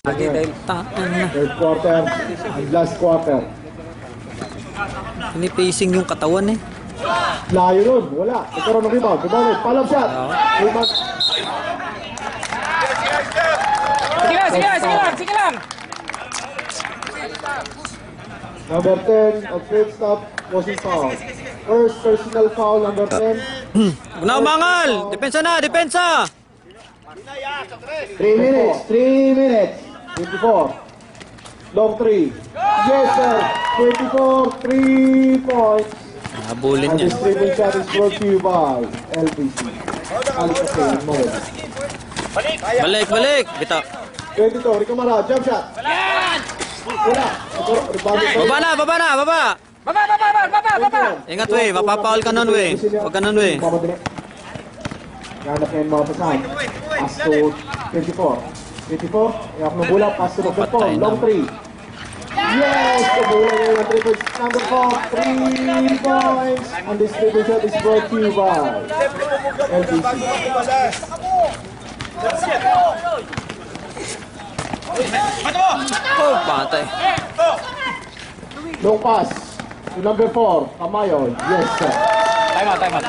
Lagi dahil Third quarter and last quarter. pinipacing yung katawan eh. Layo nun, wala. Nagkaroon ng rebound. Rebound, palm shot. Rebound. Sige lang. Number 10 of third stop was foul. First personal foul, number 10. Huwag na umangal! Depensa na! Depensa! 3 minutes. 24. Long 3. Yes, sir. 24, 3 points. Habulin And niya. this dribble shot is brought to you by LBC. Alicante, Mode. Balik! Bita. 22, Rico Mara, jump shot. Wala. Rebound. Baba! Baba. Ingat weh, mapapaul ka nun weh. Huwag ka nun weh. Ganap ngayon mga pasan. Pass to 24. 24, iyak ng bola, pass to number 4. Long 3. Yes! The bola ngayon ang 3 points. Number 4, 3 points. And this dribble shot is brought to you by LBC. Oh, patay. Long pass to number 4, Tamayo. Yes, sir. Time out.